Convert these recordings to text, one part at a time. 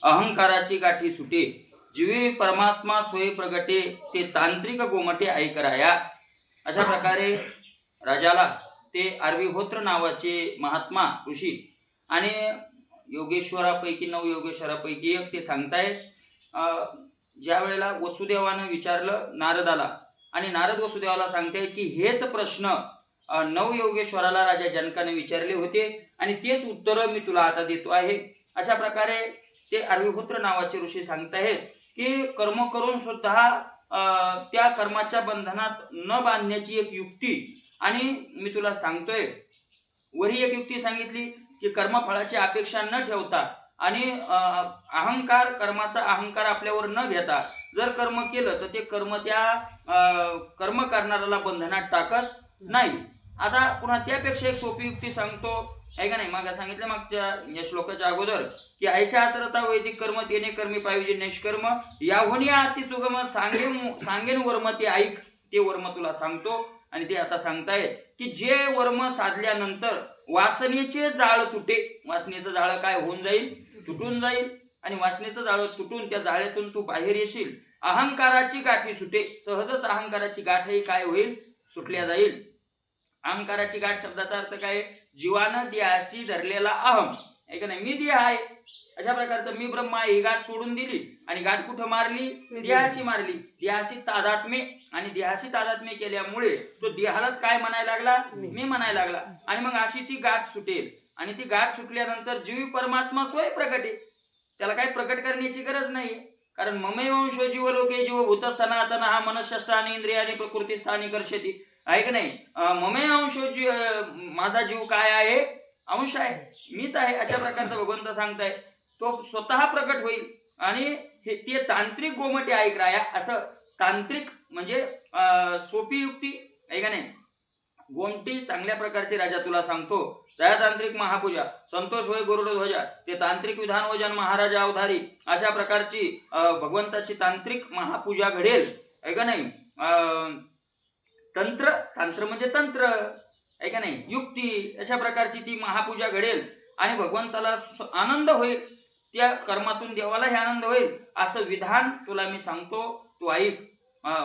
अहंकाराची गाठी सुटे, जीवी परमात्मा सोय प्रगटे, ते तांत्रिक गोमटे ऐकराया. अशा प्रकारे राजाला ते आर्विहोत्र नावाचे महात्मा ऋषी आणि योगेश्वरापैकी 9 योगेश्वरापैकी एक ते सांगतायत. ज्या वेळेला वसुदेवानं विचारलं नारदाला आणि नारद वसुदेवाला सांगतायत की हेच प्रश्न 9 योगेश्वराला राजा जनकाने विचारले होते आणि तेच उत्तर मी तुला आता देतो आहे. अशा प्रकारे ते आर्विहोत्र नावाचे ऋषी सांगतायत की कर्म करून सुद्धा त्या कर्माच्या बंधनात न बांधण्याची एक युक्ती, आणि मी तुला सांगतोय वरी एक युक्ती सांगितली की कर्मफळाची अपेक्षा न ठेवता आणि अहंकार, कर्माचा अहंकार आपल्यावर न घेता जर कर्म केलं तर ते कर्म त्या कर्म करणाऱ्याला बंधनात टाकत नाही. आता पुन्हा त्यापेक्षा एक सोपी युक्ती सांगतो, आहे का नाही. मागे सांगितलं मागच्या या श्लोकाच्या अगोदर की ऐशा आचरता वैदिक कर्म तेने कर्मी पाहिजे निष्कर्म, याहुनी अति सुगम सांगेन वर्म ते ऐक. ते वर्म तुला सांगतो. आणि ते आता सांगतायत की जे वर्म साधल्यानंतर वासनेचे जाळ तुटे, वासनेचं जाळ काय होऊन जाईल, तुटून जाईल, आणि वासनेचं जाळ तुटून त्या जाळ्यातून तू बाहेर येशील. अहंकाराची गाठी सुटे, सहजच अहंकाराची गाठही काय होईल, सुटल्या जाईल. अहंकाराची गाठ शब्दाचा अर्थ काय, जीवानं देहाशी धरलेला अहम, आहे का नाही. मी देह आहे अशा प्रकारचं मी ब्रह्म आहे ही गाठ सोडून दिली आणि गाठ कुठं मारली, देहाशी मारली. देहाशी तादात्म्य, आणि देहाशी तादात्म्य केल्यामुळे तो देहालाच काय म्हणायला लागला, मी म्हणायला लागला. आणि मग अशी ती गाठ सुटेल, आणि ती गाठ सुटल्यानंतर जीवी परमात्मा स्वयं प्रगटे. त्याला काही प्रकट करण्याची गरज नाही, कारण ममे वंशो जीव लोके जीव भूत सनातन हा मनःष्ठानी इंद्रियानी प्रकृती स्थानी कर्षती, आहे का नाही. ममे अंशो जीव, माझा जीव काय आहे, अंश आहे, मीच आहे. अशा प्रकारचा भगवंत सांगताय. तो स्वतः प्रकट होईल आणि हे ते तांत्रिक गोमटे ऐक राया. असं तांत्रिक म्हणजे सोपी युक्ती, आहे का नाही. गोमटी चांगल्या प्रकारची राजा तुला सांगतो. तांत्रिक महापूजा, संतोष होय गरुड ध्वजा, ते तांत्रिक विधान वजन महाराजा अवधारी. अशा प्रकारची भगवंताची तांत्रिक महापूजा घडेल, आहे का नाही. तंत्र, तंत्र म्हणजे तंत्र, आहे का नाही, युक्ती. अशा प्रकारची ती महापूजा घडेल आणि भगवंताला आनंद होईल, त्या कर्मातून देवालाही आनंद होईल. असं विधान तुला मी सांगतो, तू ऐक.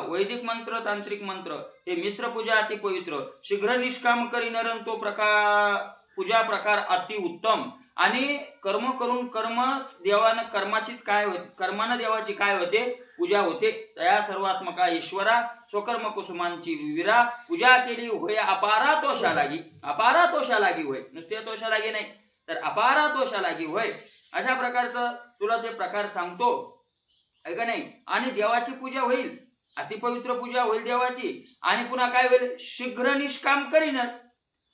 वैदिक मंत्र, तांत्रिक मंत्र हे मिश्र पूजा अति पवित्र, शीघ्र निष्काम करी नरन तो प्रकार पूजा प्रकार अति उत्तम. आणि कर्म करून कर्म देवानं कर्माचीच काय होते, कर्मानं देवाची काय होते, पूजा होते. तया सर्वात्मका ईश्वरा स्वकर्म कुसुमांची विविरा, पूजा केली होय अपारा तोषा लागी. अपारा तोषा लागी होय, नुसते तोषा लागी नाही तर अपारा तोषा लागी होय. अशा प्रकारचं तुला ते प्रकार सांगतो, आहे का नाही. आणि देवाची पूजा होईल, अतिपवित्र पूजा होईल देवाची. आणि पुन्हा काय होईल, शीघ्र निष्काम करीन,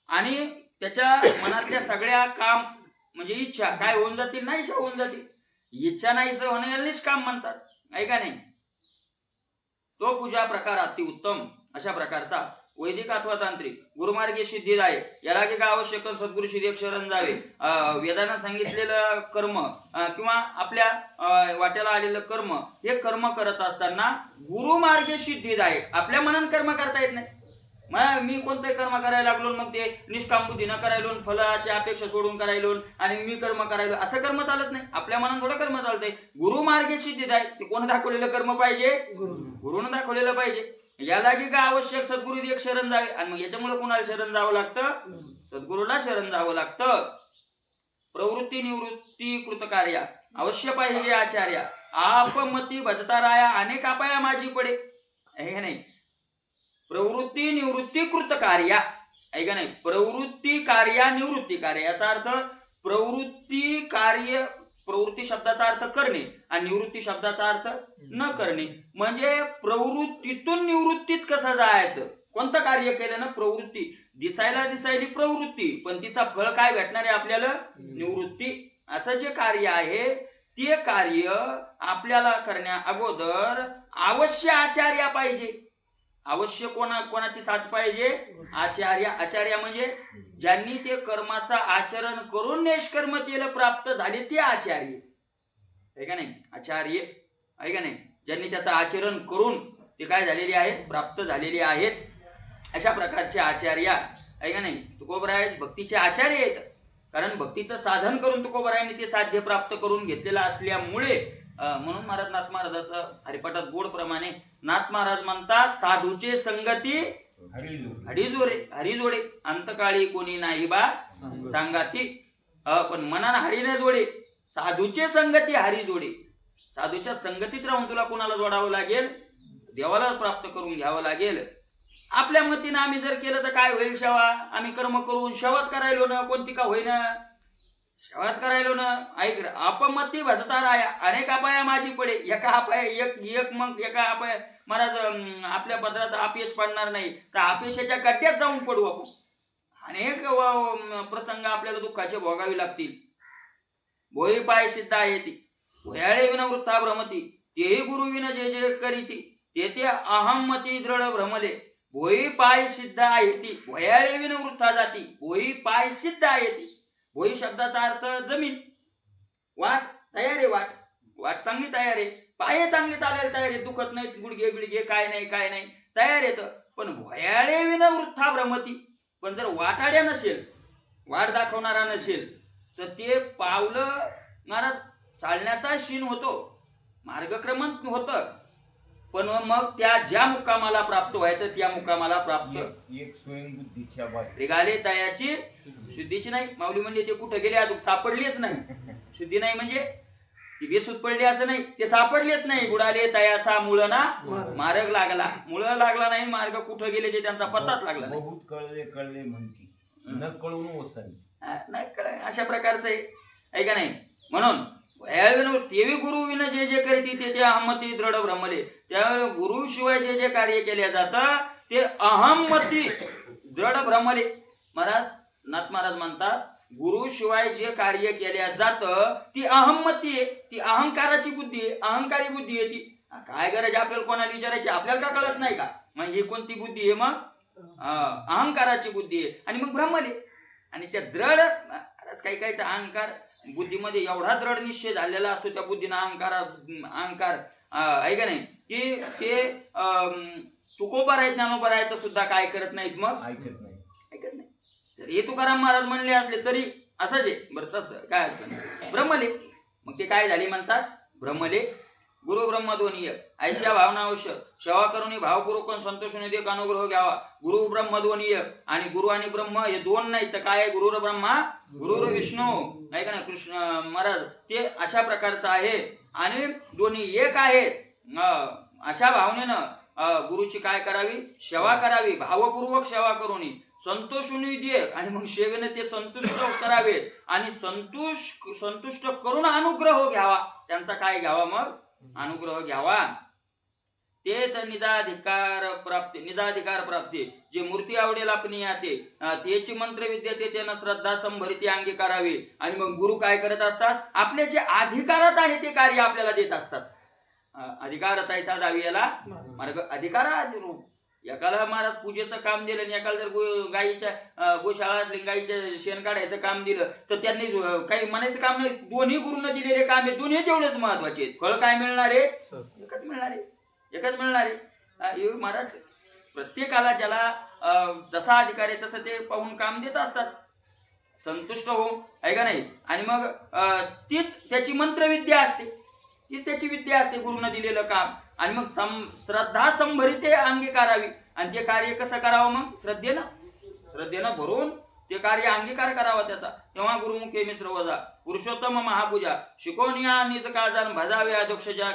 आणि त्याच्या मनातल्या सगळ्या काम म्हणजे इच्छा काय होऊन जातील, नाहीशा होऊन जातील. इच्छा नाहीसं होणे याला निष्काम म्हणतात, आहे का नाही. तो पूजा प्रकार अति उत्तम. अशा प्रकारचा वैदिक अथवा तांत्रिक गुरुमार्गे सिद्धीदायक, याला की आवश्यक सद्गुरु श्री शरण जावे. वेदानं सांगितलेलं कर्म किंवा आपल्या वाट्याला आलेलं कर्म, हे कर्म करत असताना गुरुमार्गे सिद्धीदायक, आपल्या मनानं कर्म करता येत नाही. मग मी कोणते कर्म करायला लागलो, मग ते निष्काम बुद्धीनं करायलो, फलाची अपेक्षा सोडून करायलो आणि मी कर्म करायलो, असं कर्म चालत नाही. आपल्या मनानं थोडं कर्म चालतंय. गुरुमार्गे सिद्धीदायक, ते कोण दाखवलेलं कर्म पाहिजे, गुरुनं दाखवलेलं पाहिजे. याला की का आवश्यक सद्गुरु एक शरण जावे. आणि मग याच्यामुळे कोणाला शरण जावं लागतं, सद्गुरूला शरण जावं लागतं. प्रवृत्ती निवृत्ती कृतकार्या अवश्य पाहिजे आचार्या, आपमती भजता राया अनेक अपाया माझी पडे, आहे का नाही. प्रवृत्ती निवृत्ती कृत कार्या, आहे का नाही. प्रवृत्ती कार्या निवृत्ती कार्य, याचा अर्थ प्रवृत्ती कार्य, प्रवृत्ती शब्दाचा अर्थ करणे आणि निवृत्ती शब्दाचा अर्थ न करणे. म्हणजे प्रवृत्तीतून निवृत्तीत कसं जायचं, कोणतं कार्य केलं ना, प्रवृत्ती दिसायला दिसायली प्रवृत्ती, पण तिचा फळ काय भेटणार आहे आपल्याला, निवृत्ती. असं जे कार्य आहे ते कार्य आपल्याला करण्या अगोदर अवश्य आचार्य पाहिजे. अवश्य कोणाची साथ पाहिजे, आचार्य. आचार्य म्हणजे ज्यांनी ते कर्माचं आचरण करून निष्कर्मतेला प्राप्त झाले ते आचार्य, आहे का नाही. आचार्य, आहे का नाही, ज्यांनी त्याचं आचरण करून ते काय झालेले आहेत, प्राप्त झालेले आहेत. अशा प्रकारचे आचार्य, आहे का नाही. तुकोबराय भक्तीचे आचार्य आहेत. कारण भक्तीचं साधन करून तुकोबारायांनी ते साध्य प्राप्त करून घेतलेलं असल्यामुळे म्हणून महाराज नाथ महाराजाचं हरिपाठात गोड प्रमाणे नाथ महाराज म्हणतात, साधूचे संगती हरिजोडे अंतकाळी कोणी नाही बा सांगाती. पण मनानं हरीने जोडे, साधूचे संगती हरिजोडे. साधूच्या संगतीत राहून तुला कोणाला जोडावं लागेल? देवाला प्राप्त करून घ्यावं लागेल. आपल्या मतीनं आम्ही जर केलं तर काय होईल? सेवा आम्ही कर्म करून सेवाच करायलो ना, कोणती का होईना सेवाच करायलो ना. ऐक, अपमती भसता राया अनेक अपाया माझी पडे. एका अपाय एक मग एका अपाय महाराज आपल्या पदरात अपयश पडणार नाही तर अपयशाच्या गड्ड्यात जाऊन पडू आपण. अनेक प्रसंग आपल्याला दुःखाचे भोगावे लागतील. भोई पाय सिद्ध आहे ती भयाळे विन वृत्ता भ्रमती, तेही गुरु विन जे जे करीती, ते अहमती दृढ भ्रमले. भोई पाय सिद्ध आहे ती भयाळे विन वृत्ता जाती. भोई पाय सिद्ध आहे ती. भोई शब्दाचा अर्थ जमीन, वाट तयार आहे, वाट चांगली तयार आहे, पाय चांगले चालायला तयार आहे, दुखत नाही, गुडघे बिडघे काय नाही तयार येतं. पण भयाळे विन वृत्ता भ्रमती, पण जर वाटाड्या नसेल, वाट दाखवणारा नसेल तर ते पावलं महाराज चालण्याचा शीन होतो, मार्गक्रमण होतं. पण मग त्या ज्या मुक्कामाला प्राप्त व्हायचं त्या मुक्कामाला प्राप्त एक स्वयंबुद्धीच्या बात रेगाले तयाची शुद्धीची नाही. माऊली म्हणजे ते कुठं गेले अजून सापडलीच नाही. शुद्धी नाही म्हणजे ती बेसूत पडली असं नाही, ते सापडलेच नाही. बुडाले तयाचा मुळ ना मार्ग लागला. मुळ लागला नाही, मार्ग कुठं गेले ते त्यांचा पत्ताच लागला नाही. बहुत कळले म्हणती न कळून ओसरली नाही कळ अशा प्रकारचं आहे का नाही. म्हणून तेवी गुरु विन जे जे करीती ते अहमती दृढ भ्रमले. त्यावेळेला गुरु शिवाय जे जे कार्य केले जातं ते अहमती दृढ भ्रमले. महाराज नाथ महाराज म्हणतात, गुरु शिवाय जे कार्य केल्या जातं ती अहमती आहे, ती अहंकाराची बुद्धी आहे, अहंकारी बुद्धी आहे ती. काय गरज आपल्याला कोणाला विचारायची? आपल्याला का कळत नाही का? मग ही कोणती बुद्धी आहे? मग अहंकाराची बुद्धी आहे. आणि मग भ्रमले. आणि त्या दृढ काही काहीचा अहंकार बुद्धीमध्ये एवढा दृढ निश्चय झालेला असतो त्या बुद्धीनं अहंकार आहे का नाही की ते तुकोबा आहे ज्ञानोबा आहे तर सुद्धा काय करत नाहीत, मग ऐकत नाही. जर हे तुकाराम महाराज म्हणले असले तरी असंच आहे. बरं तसं काय अडचण ब्रह्मले. मग ते काय झाली म्हणतात? ब्रह्मले गुरु ब्रह्म दोन्ही एक ऐशा भावना आवश्यक. सेवा करून भाव गुरु कोण संतोष देख अनुग्रह घ्यावा. गुरु ब्रह्म दोन्ही एक. आणि गुरु आणि ब्रह्म हे दोन नाही तर काय? गुरुर ब्रह्मा गुरुर विष्णू आहे का नाही. कृष्ण महाराज ते अशा प्रकारचं आहे आणि दोन्ही एक आहेत. अशा भावनेनं गुरुची काय करावी? सेवा करावी. भावपूर्वक सेवा करून संतोषुनी दे आणि मग सेवेने ते संतुष्ट करावेत आणि संतुष्ट करून अनुग्रह घ्यावा. त्यांचा काय घ्यावा? मग अनुग्रह घ्यावा. ते तर निजाधिकार प्राप्ती जे मूर्ती आवडेल आपण याते त्याची मंत्रविद्या ते त्यांना श्रद्धा संभरिती अंगी करावी. आणि मग गुरु काय करत असतात? आपले जे अधिकारात आहे ते कार्य आपल्याला देत असतात. अधिकारत आहे साधावी याला मार्ग अधिकारात रूप. एकाला महाराज पूजेचं काम दिलं आणि एकाला जर गायीच्या गोशाळा असली गायीचं शेण काढायचं काम दिलं तर त्यांनी काही म्हणायचं काम नाही. दोन्ही गुरुनं दिलेले काम आहे, दोन्ही तेवढेच महत्वाचे आहेत. फळ काय मिळणार आहे? एकच मिळणार आहे. महाराज प्रत्येकाला ज्याला जसा अधिकार आहे तसं ते पाहून काम देत असतात. संतुष्ट हो आहे का नाही. आणि मग तीच त्याची मंत्रविद्या असते, तीच त्याची विद्या असते गुरुनं दिलेलं काम. आणि मग श्रद्धा संभरिते अंगी करावी. आणि ते कार्य कसं करावं? मग श्रद्धेनं भरून ते कार्य अंगीकार करावा त्याचा. तेव्हा गुरुमुखे मिश्र वजा पुरुषोत्तम महापूजा शिकवणिया निज काळजान भजावे अध्यक्षजा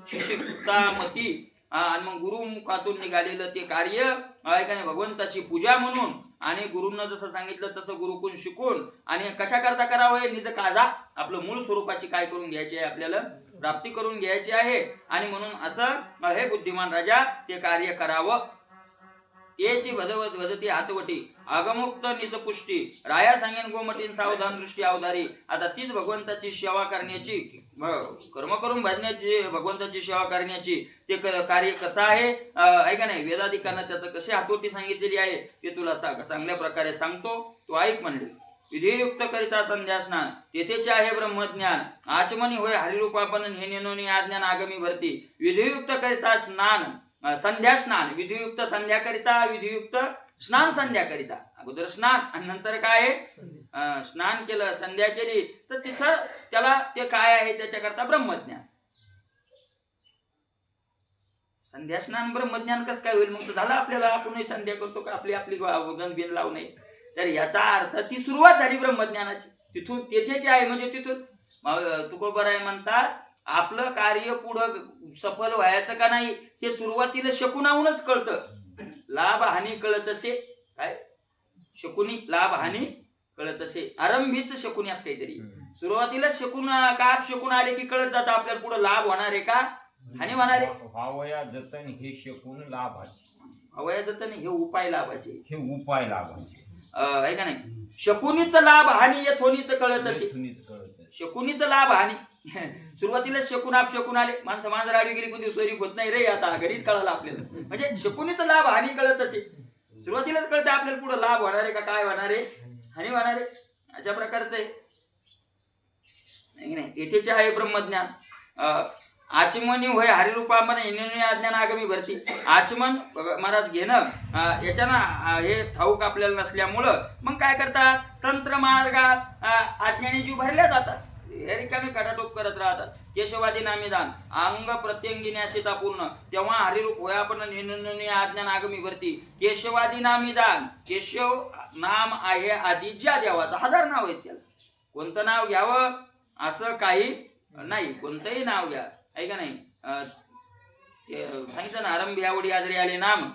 शिक्षितामती. आणि मग गुरुमुखातून निघालेलं ते कार्य आहे भगवंताची पूजा म्हणून आणि गुरुंना जसं सांगितलं तसं गुरुकुन शिकून आणि कशा करता करावं? निज काळजा आपलं मूळ स्वरूपाची काय करून घ्यायची आहे? आपल्याला प्राप्ती करून घ्यायची आहे. आणि म्हणून असं हे बुद्धिमान राजा ते कार्य करावं. याची भजती हातवटी आगमुक्त निज पुष्टी राया सांगेन गोमटीन सावधान दृष्टी अवधारी. आता तीच भगवंताची सेवा करण्याची कर्म करून भजण्याची भगवंताची सेवा करण्याची ते कार्य कसं आहे का नाही. वेदाधिकांना त्याचं कशी हातोटी सांगितलेली आहे ते तुला चांगल्या प्रकारे सांगतो. तू ऐक म्हणले. विधियुक्त करिता संध्या स्नान तेथेचे आहे ब्रह्मज्ञान. आचमनी होय हरिरूपापन हे नेनोनी आज्ञान आगमी भरती. विधियुक्त करिता स्नान संध्या स्नान विधियुक्त संध्या करिता विधियुक्त स्नान संध्या करिता. अगोदर स्नान आणि नंतर काय आहे? स्नान केलं, संध्या केली, तर तिथं त्याला ते काय आहे त्याच्याकरता ब्रह्मज्ञान. संध्या स्नान ब्रह्मज्ञान कसं काय होईल? मग तर झालं आपल्याला, आपणही संध्या करतो का आपली आपली गणबिन लावू नये. तर याचा अर्थ ती सुरुवात झाली ब्रह्मज्ञानाची, तिथून तेथेची आहे. म्हणजे तिथून तुकोबराय म्हणतात आपलं कार्य पुढं सफल व्हायचं का नाही हे सुरुवातीला शकुनाहूनच कळतं. लाभ हानी कळत असे, काय शकुनी लाभ हानी कळत असे, आरंभीच शकुनी असं काहीतरी. सुरुवातीला शकून आले की कळत जातं आपल्याला पुढे लाभ होणार आहे का हानी होणार आहे. व्हावया जतन हे शकून लाभाचे, व्हावया जतन हे उपाय लाभाचे, हे उपाय लाभाचे आहे का नाही. शकुनीचं लाभ हानी यथोनीचं कळत असे, शकुनीचं लाभ हानी. सुरुवातीला शकून शकून आले, माणसं मांजर आडी गेली कोणती सोयरी होत नाही रे, आता घरीच कळालं आपल्याला. म्हणजे शकुनीचं लाभ हानी कळत असे, सुरुवातीलाच कळते आपल्याला पुढे लाभ होणार आहे का काय होणार आहे, हानी होणार आहे. अशा प्रकारचं आहे नाही. येथेचे आहे ब्रह्मज्ञान. आचमनी होय हरिरूपामन अज्ञान आगमी भरती. आचमन महाराज घेणं याच्यानं हे ठाऊक आपल्याला नसल्यामुळं मग काय करतात, तंत्र मार्गात अज्ञानी जीव भरल्या जातात, हे रिकामी कटाटोप करत राहतात. केशवादी नामी दान अंग प्रत्यंगिनी अशिता पूर्ण, तेव्हा हरिरूप होय आपण अज्ञान आगमी भरती. केशवादी नामी दान, केशव नाम आहे आदिज्या देवाचं, 1000 नाव आहेत त्याला, कोणतं नाव घ्यावं असं काही नाही, कोणतंही नाव घ्या, आहे का नाही. सांगितलं ना, आरंभी आवडी आजरी आले नाम,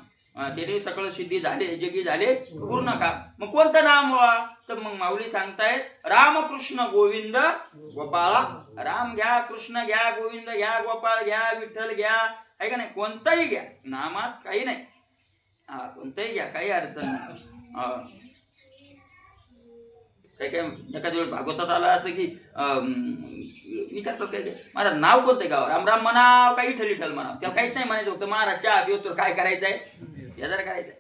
ते सकळ सिद्धी झाले जगी झाले पूर्ण काम. मग कोणतं नाम व्हा, तर मग माऊली सांगतायत रामकृष्ण गोविंद गोपाळा. राम घ्या, कृष्ण घ्या, गोविंद घ्या, गोपाळ घ्या, विठ्ठल घ्या, आहे का नाही, कोणताही घ्या, नामात काही नाही, कोणताही घ्या, काही अडचण नाही. काय एखाद्या वेळेस भागवतात आला असं की विचारतात काय महाराज नाव कोणतं गाव, राम राम म्हणाव का इठल इठल म्हणाव, त्याला काहीच नाही म्हणायचं, फक्त महाराज चहा पिवतो काय करायचं आहे, शेजार करायचं आहे.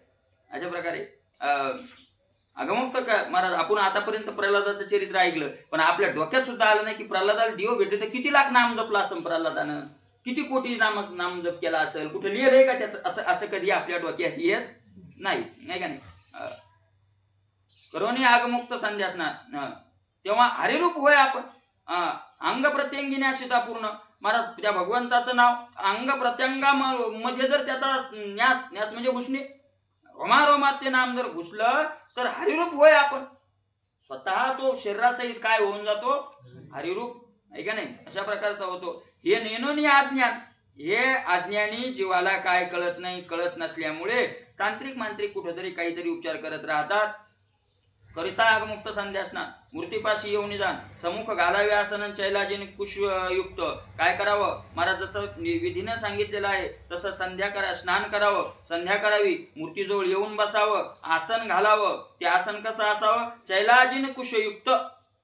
अशा प्रकारे अगमुक्त का महाराज. आपण आतापर्यंत प्रल्हादाचं चरित्र ऐकलं, पण आपल्या डोक्यात सुद्धा आलं नाही की प्रल्हादाला देव भेटले तर किती लाख नाम जपला असं प्रल्हादानं, किती कोटी नाम जप केला असेल, कुठे लिहिलंय का त्याचं, असं कधी आपल्या डोक्यात येत नाही, नाही का नाही. करोनी आगमुक्त संध्यासनात तेव्हा हरिरूप होय आपण अंग प्रत्यंगिनी अशिता पूर्ण. महाराज त्या भगवंताचं नाव अंग प्रत्यंगामध्ये जर त्याचा न्यास म्हणजे घुसणे, रोमारोमात ते नाम जर घुसलं तर हरिरूप होय आपण. स्वतः तो शरीरासहित काय होऊन जातो, हरिरूप, आहे का नाही. अशा प्रकारचा होतो. हे नेनोनी अज्ञान, हे अज्ञानी जीवाला काय कळत नाही, कळत नसल्यामुळे तांत्रिक मांत्रिक कुठेतरी काहीतरी उपचार करत राहतात. करिता आगमुक्त संध्यासना मूर्तीपाशी येऊन निदान समुख घालावे आसन चैलाजीने कुशयुक्त. काय करावं महाराज, जसं विधीनं सांगितलेलं आहे तसं स्नान करावं, संध्या करावी, मूर्तीजवळ येऊन बसावं, आसन घालावं. ते आसन कसं असावं, चैलाजीने कुशयुक्त.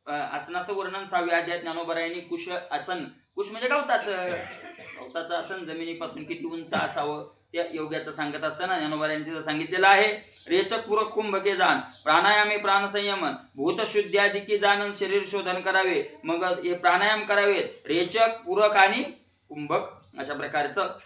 आसनाचं वर्णन 6व्या अध्यायात ज्ञानोबरायांनी कुश आसन, कुश म्हणजे गवताचं आसन, जमिनीपासून किती उंच असावं त्या योग्याचं सांगत असताना ज्ञानोबरायांनी तिथं सांगितलेलं आहे. रेचक पूरक कुंभके जाण, प्राणायामे प्राणसंयमन, भूतशुद्ध्यादिकी जाणन शरीर शोधन करावे. मग हे प्राणायाम करावेत, रेचक पूरक आणि कुंभक अशा प्रकारचं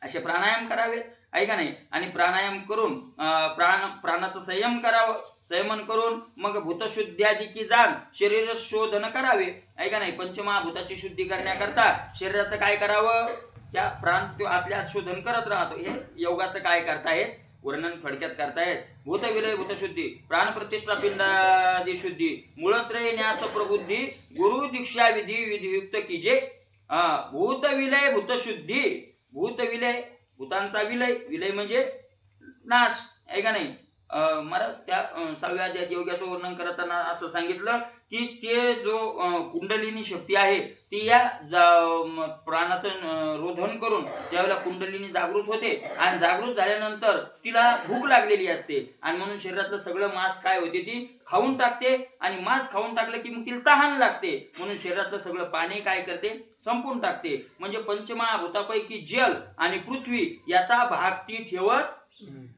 असे प्राणायाम करावेत, आहे का नाही. आणि प्राणायाम करून प्राणाचं संयम करावं, संयमन करून मग भूतशुद्ध्यादिकी जाण शरीर शोधन करावे, आहे का नाही. पंचमहाभूताची शुद्धी करण्याकरता शरीराचं काय करावं, त्या प्राण तो आतल्या शोधन करत राहतो. हे योगाचं काय करतायत, वर्णन थोडक्यात करतायत. भूतविलय भूतशुद्धी, प्राण प्रतिष्ठा पिंडादी शुद्धी, मूळत्रय न्यास प्रबुद्धी, गुरु दीक्षा विधी विधियुक्त कीजे. भूतविलय भूतशुद्धी, भूतविलय भूतांचा विलय, विलय म्हणजे नाश, आहे का नाही. मला त्या 6व्या अध्यायात योगाचं वर्णन करताना असं सांगितलं की ते जो कुंडलिनी शक्ती आहे ती या प्राणाचं रोधन करून त्यावेळेला कुंडलिनी जागृत होते आणि जागृत झाल्यानंतर तिला भूक लागलेली असते आणि म्हणून शरीरातलं सगळं मांस काय होते ती खाऊन टाकते आणि मांस खाऊन टाकलं की मग तिला तहान लागते म्हणून शरीरातलं सगळं पाणी काय करते संपून टाकते. म्हणजे पंचमहाभूतापैकी जल आणि पृथ्वी याचा भाग ती ठेवत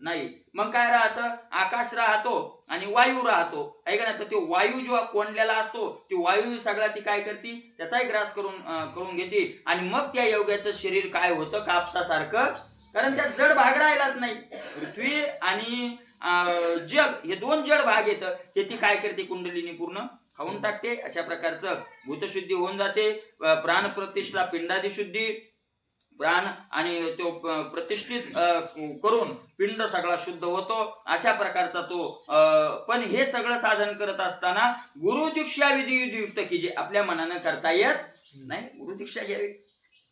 नाही. मग काय राहतं, आकाश राहतो आणि वायू राहतो, आहे का नाही. तर तो वायू जेव्हा कोंडलेला असतो ती वायू सगळा ती काय करते त्याचाही ग्रास करून घेते आणि मग त्या योग्याचं शरीर काय होतं, कापसासारखं कारण त्यात जड भाग राहिलाच नाही. पृथ्वी आणि जल हे दोन जड भाग येतं, हे ती काय करते, कुंडलिनी पूर्ण खाऊन टाकते. अशा प्रकारचं भूतशुद्धी होऊन जाते. प्राण प्रतिष्ठा, पिंडादी शुद्धी, प्राण आणि तो प्रतिष्ठित करून पिंड सगळा शुद्ध होतो. अशा प्रकारचा तो पण हे सगळं साधन करत असताना गुरु दीक्षा विधियुक्त की जे आपल्या मनानं करता येत नाही, गुरु दीक्षा घ्यावी.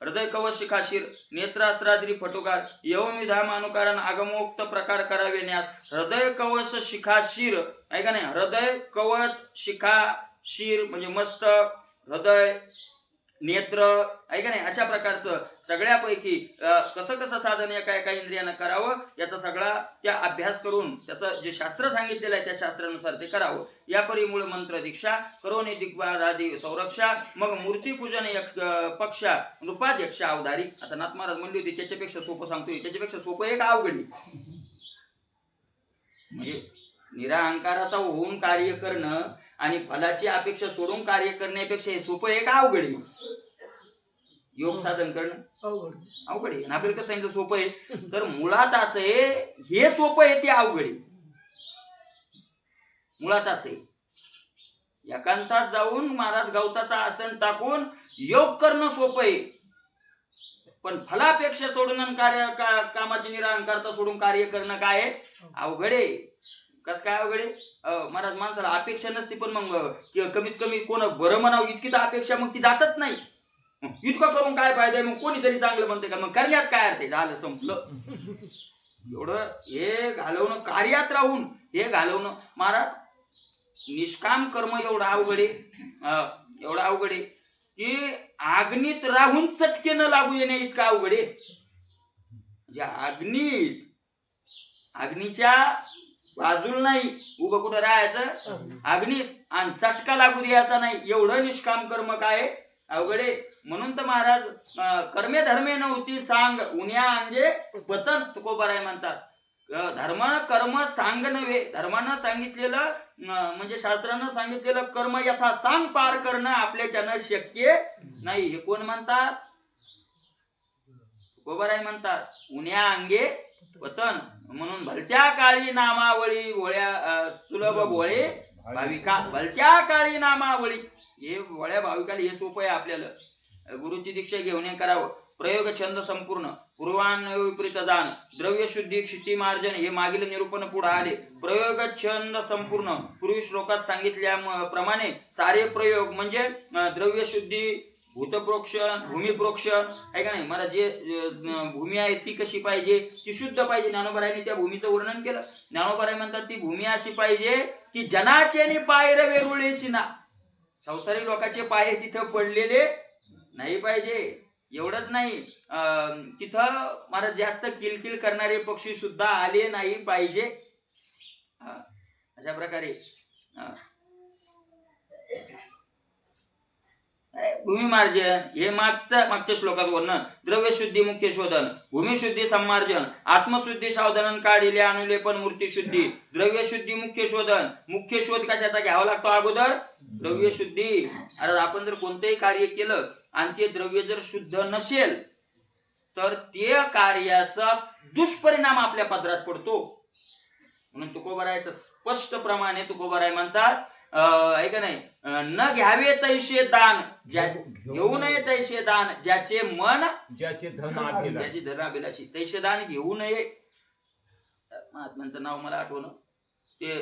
हृदय कवच शिखाशीर, नेत्रास्त्राद्री फटोकार, यवमिधाम अनुकारण आगमोक्त प्रकार करावे न्यास. हृदय कवच शिखाशीर आहे का नाही, हृदय कवच शिखाशीर म्हणजे मस्तक, हृदय, नेत्र आहे का नाही, अशा प्रकारचं सगळ्यापैकी कसं कसं साधन एका एका इंद्रियानं करावं याचा सगळा त्या अभ्यास करून त्याचं जे शास्त्र सांगितलेलं आहे त्या शास्त्रानुसार ते करावं. या परी मूळ मंत्र दीक्षा करोनी दिग्बाज आदी संरक्षा, मग मूर्तीपूजन एक पक्षा नृपाध्यक्ष अवधारी. आता नाथ महाराज म्हणली होती त्याच्यापेक्षा सोपं सांगतोय, त्याच्यापेक्षा सोपं एक अवघडी. म्हणजे निराहंकाराचा होऊन कार्य करणं आणि फलाची अपेक्षा सोडून कार्य करण्यापेक्षा हे सोपं एक अवघड. योग साधन करणं अवघड आहे. आपल्याला कसं सांगितलं सोपं आहे, तर मुळात असं आहे हे सोपं आहे ते अवघड आहे. मुळात असं आहे एकांतात जाऊन महाराज गवताचा आसन टाकून योग करणं सोपं आहे, पण फलापेक्षा सोडून कामाची निराहंकारता सोडून कार्य करणं काय आहे, अवघड आहे. कस काय अवघड आहे, महाराज माणसाला अपेक्षा नसते पण मग कमीत कमी कोण बरं म्हणावं इतकी तर अपेक्षा मग ती जातच नाही. इतकं करून काय फायदा आहे, मग कोणीतरी चांगलं म्हणते का, मग करण्यात काय अर्थ आहे, झालं संपलं. एवढं हे घालवणं, कार्यात राहून हे घालवणं, महाराज निष्काम कर्म एवढं अवघड आहे, एवढं अवघड आहे की अग्नीत राहून चटके न लागू येणे इतकं अवघड आहे. म्हणजे अग्नीच्या बाजूला नाही उभं कुठं राहायचं, अग्नीत, आणि चटका लागू द्यायचा नाही, एवढं निष्काम कर्म काय अवघड आहे. म्हणून तर महाराज कर्मे धर्मे नव्हती सांग उन्या अंजे पतन तुकोबाराय म्हणतात. धर्म कर्म सांग नव्हे, धर्मानं सांगितलेलं म्हणजे शास्त्रानं सांगितलेलं कर्म यथा सांग पार करणं आपल्याच्यानं शक्य नाही. हे कोण म्हणतात, तुकोबाराय म्हणतात. उन्या अंगे पतन, म्हणून भलत्या काळी नामावळी भोळ्या सुलभ भोळे भाविका, भलत्या काळी नामावळी हे भोळ्या भाविकाला हे सोपं आहे. आपल्याला गुरुची दीक्षा घेऊन हे करावं. प्रयोग छंद संपूर्ण, पूर्वान विपरीत जाण, द्रव्य शुद्धी क्षिती मार्जन हे मागील निरूपण पुढे आले. प्रयोग छंद संपूर्ण पूर्वी श्लोकात सांगितल्याप्रमाणे सारे प्रयोग म्हणजे द्रव्य शुद्धी, भूतप्रोक्षण, भूमिप्रोक्षण आहे का नाही. मला जे भूमी आहे ती कशी पाहिजे, ती शुद्ध पाहिजे. ज्ञानोबारायांनी त्या भूमीचं वर्णन केलं. ज्ञानोबाराय म्हणतात ती भूमी अशी पाहिजे की जनाचे पाय वेरुळेची ना, संसारी लोकांचे पाय तिथं पडलेले नाही पाहिजे. एवढंच नाही, तिथं महाराज जास्त किलकिल करणारे पक्षी सुद्धा आले नाही पाहिजे. अशा प्रकारे भूमिमार्जन हे मागच्या श्लोकात वर्णन. द्रव्यशुद्धी मुख्य शोधन, भूमिशुद्धी संमार्जन, आत्मशुद्धी सावधान काढिले अनुलेपन मूर्तीशुद्धी. द्रव्यशुद्धी मुख्य शोधन, मुख्य शोध कशाचा घ्यावा लागतो अगोदर, द्रव्यशुद्धी. अरे आपण जर कोणतंही कार्य केलं आणि ते द्रव्य जर शुद्ध नसेल तर ते कार्याचा दुष्परिणाम आपल्या पदरात पडतो. म्हणून तुकोबारायचं स्पष्ट प्रमाणे तुकोबाराय म्हणतात आहे का नाही, न घ्यावे तैसे दान, घेऊ नये तैसे दान, ज्याचे मन ज्याचे धन अभिलाषी तैसे दान घेऊ नये. महात्म्यांचं नाव मला आठवलं, ते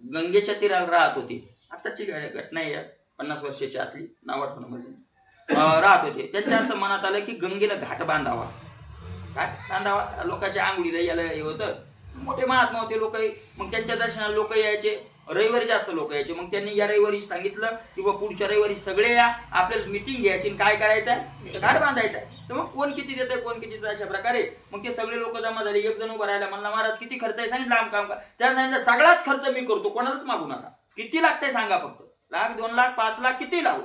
गंगेच्या तीराला राहत होते. आताची घटना आहे, 50 वर्षाच्या आतली, नाव आठवणं मध्ये राहत होते. त्यांच्या असं मनात आलं की गंगेला घाट बांधावा. लोकांच्या आंघोळीला यायला हे होतं. मोठे महात्मा होते लोक, मग त्यांच्या दर्शनाला लोक यायचे. रविवारी जास्त लोक यायचे. मग त्यांनी या रविवारी सांगितलं की पुढच्या रविवारी सगळे या, आपल्याला मिटिंग घ्यायची, काय करायचंय, घाट बांधायचंय. तर मग कोण किती देतंय, कोण किती, अशा प्रकारे मग ते सगळे लोक जमा झाले. एक जण उभा राहिला, म्हणला महाराज किती खर्च आहे, सांगितलं आम काम का. त्या सांगितलं सगळाच खर्च मी करतो, कोणालाच मागू नका, किती लागतंय सांगा, फक्त 1 लाख 2 लाख 5 लाख किती लागू.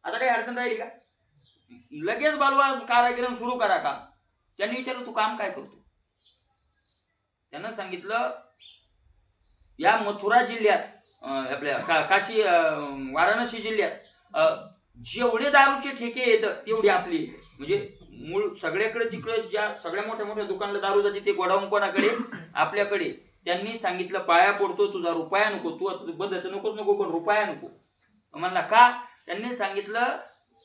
आता काही अडचण राहिली का, लगेच बालवा कारागिरांना सुरू करा काम. त्यांनी विचारलं तू काम काय करतो. त्यानं सांगितलं या मथुरा जिल्ह्यात आपल्या काशी वाराणसी जिल्ह्यात जेवढे दारूचे ठेके येतं तेवढी आपली, म्हणजे मूळ सगळ्याकडे जिकडे ज्या सगळ्या मोठ्या मोठ्या दुकानला दारू जाते ते गोडाऊन कोणाकडे आपल्याकडे. त्यांनी सांगितलं पाया पडतो तुझा रुपया नको, तू आता बदलत नको पण रुपया नको. म्हणला का? त्यांनी सांगितलं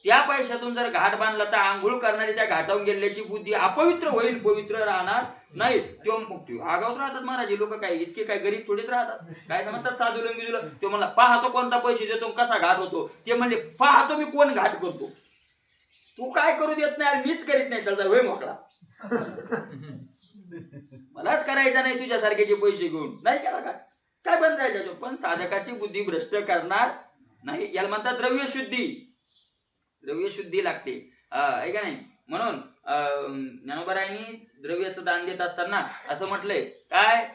त्या पैशातून जर घाट बांधला तर आंघोळ करणारी त्या घाटावर गेल्याची बुद्धी अपवित्र होईल, पवित्र राहणार नाही. तो आगावच राहतात महाराज लोक, काय इतके काय गरीब थोडीच राहतात, काय समजतात साधू लंगीला. तो म्हणला पाहतो कोणता पैसे देतो कसा घाट होतो. ते म्हणले पाहतो मी कोण घाट करतो, तू काय करू देत नाही, मीच करीत नाही, चलता होय मोकळा. मलाच करायचा नाही तुझ्यासारख्याचे पैसे घेऊन, नाही केला काय बंद राहायचं. पण साधकाची बुद्धी भ्रष्ट करणार नाही, याला म्हणतात द्रव्यशुद्धी. द्रव्यशुद्धी लागते आहे का नाही. म्हणून ज्ञानोबारायांनी द्रव्याचं दान देत असताना असं म्हटलंय काय,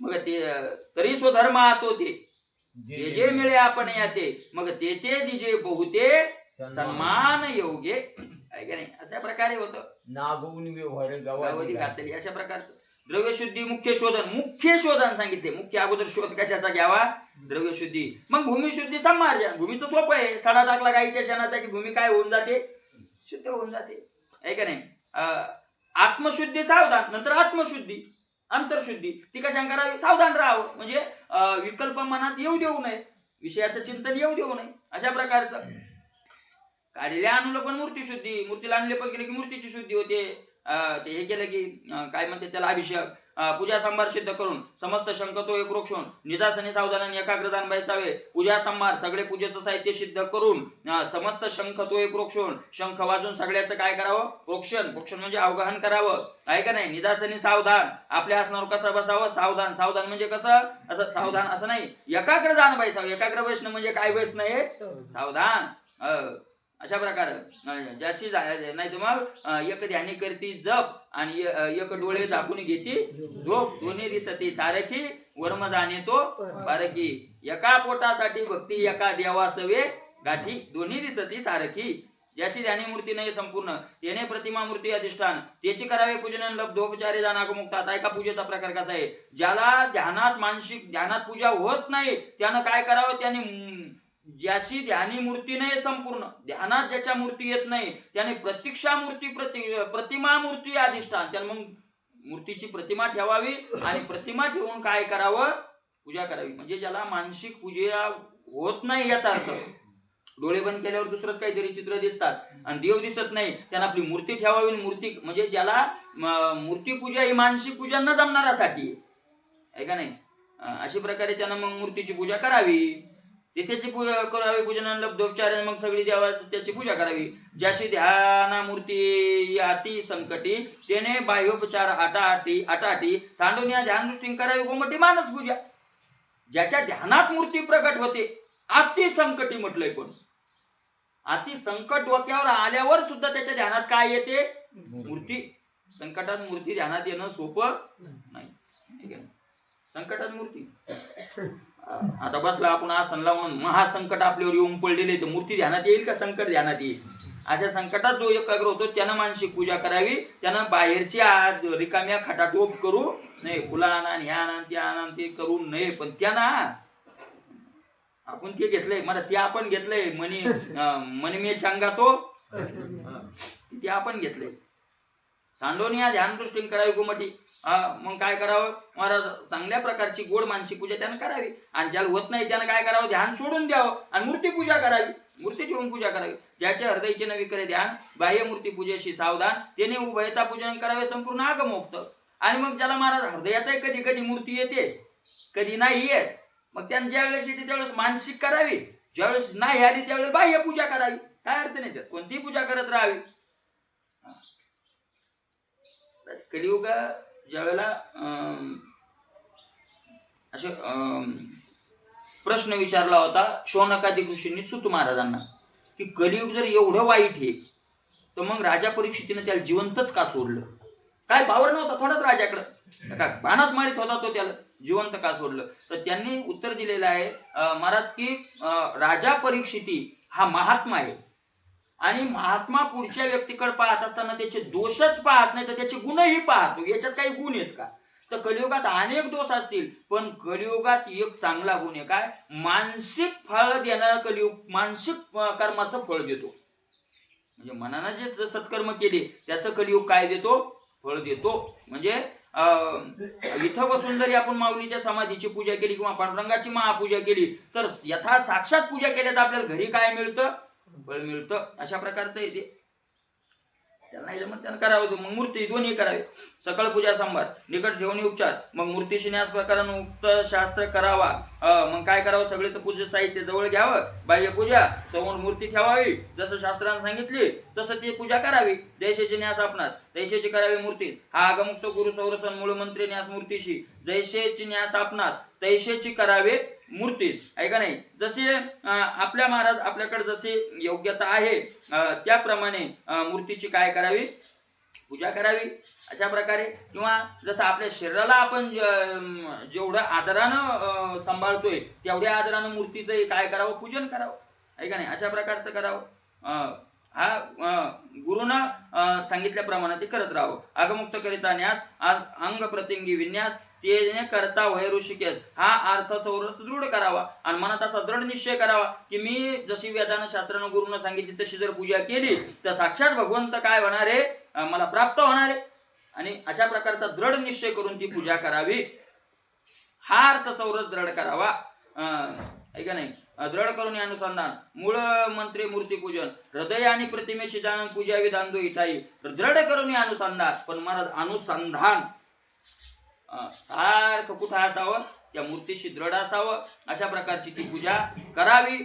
मग ते तरी स्वधर्म आतो ते जे जे मिळे आपण याते, मग ते दिजे बहुते सन्मान योगे आहे का नाही. अशा प्रकारे होतं नागवून व्यवहार गावादी घातली. अशा प्रकारचं द्रव्यशुद्धी. मुख्य शोधन सांगितले. मुख्य अगोदर शोध कशाचा घ्यावा, द्रव्यशुद्धी. मग भूमिशुद्धी संमार्जन. भूमीचं सोपं आहे, सडा टाकला गाईच्या शेणाचा की भूमी काय होऊन जाते, शुद्ध होऊन जाते आहे का नाही. आत्मशुद्धी सावधान, नंतर आत्मशुद्धी अंतरशुद्धी. ती कशा करावी, सावधान राहावं, म्हणजे विकल्प मनात येऊ देऊ नये, विषयाचं चिंतन येऊ देऊ नये. अशा प्रकारचं काढलेल्या आणलं पण मूर्तीशुद्धी. मूर्तीला आणले पण केलं की मूर्तीची शुद्धी होते. ते हे केलं की काय म्हणते त्याला अभिषेक. पूजा संभार सिद्ध करून समस्त शंख तो एक रोक्षण निजासने सावधान एकाग्र दान बैसावे. पूजा संभार सगळे पूजेचं साहित्य सिद्ध करून समस्त शंख तो एक रोक्षण, शंख वाजून सगळ्याचं काय करावं, रोक्षण. रोक्षण म्हणजे अवगाहन करावं आहे का नाही. निजासने सावधान, आपल्या आसनावर कसं बसावं, सावधान. सावधान म्हणजे कसं, असं सावधान असं नाही, एकाग्र दान बैसावं. एकाग्र बसणं म्हणजे काय बसणं आहे, सावधान. अशा प्रकार ज्याशी नाही तर मग एक ध्यानी करती जप आणि एक डोळे झाकून घेती झोप. दोन्ही दिसती सारखी वर्म जाणे तो बारकी. एका पोटासाठी भक्ती एका देवासवे गाठी. दोन्ही दिसती सारखी. ज्याशी ध्यानी मूर्ती नाही संपूर्ण त्याने प्रतिमा मूर्ती अधिष्ठान त्याची करावे पूजन लब्धोपचारे जानागमुक्तात. ऐका पूजेचा प्रकार कसा आहे. ज्याला ध्यानात मानसिक ध्यानात पूजा होत नाही त्यानं काय करावं, त्याने ज्याशी ध्यानी मूर्ती नाही संपूर्ण ध्यानात ज्याच्या मूर्ती येत नाही त्याने प्रतीक्षा मूर्ती प्रतिमा मूर्ती अधिष्ठान. त्याने मग मूर्तीची प्रतिमा ठेवावी आणि प्रतिमा ठेवून काय करावं, पूजा करावी. म्हणजे ज्याला मानसिक पूजा होत नाही याचा अर्थ, डोळे बंद केल्यावर दुसरंच काहीतरी चित्र दिसतात आणि देव दिसत नाही, त्यानं आपली मूर्ती ठेवावी. मूर्ती म्हणजे ज्याला मूर्तीपूजा ही मानसिक पूजा न जमणाऱ्यासाठी आहे का नाही. अशा प्रकारे त्यानं मग मूर्तीची पूजा करावी. त्याची पूजा करावी पूजन लब्धोपचार. मग सगळी देवा त्याची पूजा करावी. ज्याशी ध्याना मूर्ती अति संकटी त्याने बाह्योपचार आटाटी सांडून ध्यान दृष्टी करावी गोमटी मानस पूजा. ज्याच्या ध्यानात मूर्ती प्रकट होते अति संकटी म्हटलंय. पण अति संकट डोक्यावर आल्यावर सुद्धा त्याच्या ध्यानात काय येते, मूर्ती. संकटात मूर्ती ध्यानात येणं सोपं नाही. संकटात मूर्ती आता बसला आपण आसन लावून महासंकट आपल्यावर येऊन पडलेले तर मूर्ती ध्यानात येईल का, संकट ध्यानात येईल. अशा संकटात जो एकाग्र होतो त्यानं मानसिक पूजा करावी. त्यानं बाहेरची रिकाम्या खटाटोप करू नये. फुला आणा ह्या आणा त्या आणा ते करू नये. पण त्यानं आपण ते घेतलंय, मला ते आपण घेतलंय मनी मे चांगा तो ते आपण घेतलंय. सांडोनिया ध्यान दृष्टी करावी गोमटी. मग काय करावं महाराज, चांगल्या प्रकारची गोड मानसिक पूजा त्यानं करावी. आणि ज्याला होत नाही त्यानं काय करावं, ध्यान सोडून द्यावं आणि मूर्ती पूजा करावी. मूर्ती ठेवून पूजा करावी. ज्याच्या हृदयचे नवी करे ध्यान बाह्य मूर्ती पूजेशी सावधान त्याने उभयता पूजन करावे संपूर्ण आगमोक्त. आणि मग ज्याला महाराज हृदयात कधी कधी मूर्ती येते कधी नाही येत, मग त्यानं ज्या वेळेस येते त्यावेळेस मानसिक करावी, ज्यावेळेस नाही आली त्यावेळेस बाह्य पूजा करावी. काय अडचण येते, कोणती पूजा करत राहावी. कलियुग ज्यावेळेला असे प्रश्न विचारला होता शौनकादी ऋषींनी सूत महाराजांना की कलियुग जर एवढं वाईट आहे तर मग राजा परीक्षितीने त्याला जिवंतच का सोडलं. काय बावर नव्हता थोडाच राजाकडं, का बाणात मारित होता तो, त्याला जिवंत का सोडलं. तर त्यांनी उत्तर दिलेलं आहे महाराज की राजा परीक्षिती हा महात्मा आहे आणि महात्मा पुढच्या व्यक्तीकडे पाहत असताना त्याचे दोषच पाहत नाही तर त्याचे गुणही पाहतो. याच्यात काही गुण आहेत का, तर कलियुगात अनेक दोष असतील पण कलियुगात एक चांगला गुण आहे. काय, मानसिक फळ देणारा कलियुग मानसिक कर्माचं फळ देतो. म्हणजे मनानं जे सत्कर्म केले त्याचं कलियुग काय देतो, फळ देतो. म्हणजे इथं बसून जरी आपण माऊलीच्या समाधीची पूजा केली किंवा पांडुरंगाची महापूजा केली तर यथा साक्षात पूजा केल्या तर आपल्याला घरी काय मिळतं, फळ मिळतं. अशा प्रकारचं आहे ते. त्याला नाही जमत त्याला करावं, मग मूर्ती दोन्ही करावे. सकळ पूजा संभार, निकट ठेवणी उपचार, मग मूर्तीशी न्यास प्रकारानं उक्त शास्त्र करावा. मग काय करावं, सगळेच पूजा साहित्य जवळ घ्यावं, बाह्य पूजा समोर मूर्ती ठेवावी, जसं शास्त्रानं सांगितले तसं ती पूजा करावी. जैसेची न्यास आपणास तैसेची करावी मूर्ती, हा आगमुक्त गुरु सौरसन मूळ मंत्री न्यास मूर्तीशी, जैसेची न्यास आपणास तैसेची करावे मूर्तीस. आहे का नाही. जसे आपल्या महाराज आपल्याकडे जसे योग्यता आहे त्याप्रमाणे मूर्तीची काय करावी, पूजा करावी. अशा प्रकारे किंवा जसं आपल्या शरीराला आपण जेवढं आदरानं सांभाळतोय तेवढ्या आदरानं मूर्तीचं काय करावं, पूजन करावं. आहे का नाही. अशा प्रकारचं करावं. हा गुरुनं सांगितल्याप्रमाणे ते करत राहावं. आगमुक्त करिता न्यास अंग प्रत्यंगी विन्यास, ते करता वय ऋषिकेश, हा अर्थ सौरस दृढ करावा आणि मनात असा दृढ निश्चय करावा की मी जशी वेदानं शास्त्रानं गुरुनं सांगितली तशी जर पूजा केली तर साक्षात भगवंत काय होणार आहे, मला प्राप्त होणार आहे. आणि अशा प्रकारचा दृढ निश्चय करून ती पूजा करावी. हा अर्थ सौरस दृढ करावा. ऐका नाही. दृढ करून अनुसंधान मूळ मंत्री मूर्ती पूजन, हृदय आणि प्रतिमेशी जाणून पूजा विधान दो इठाई. दृढ करून अनुसंधान, पण महाराज अनुसंधान सारखं कुठं असावं, त्या मूर्तीशी दृढ असावं. अशा प्रकारची ती पूजा करावी.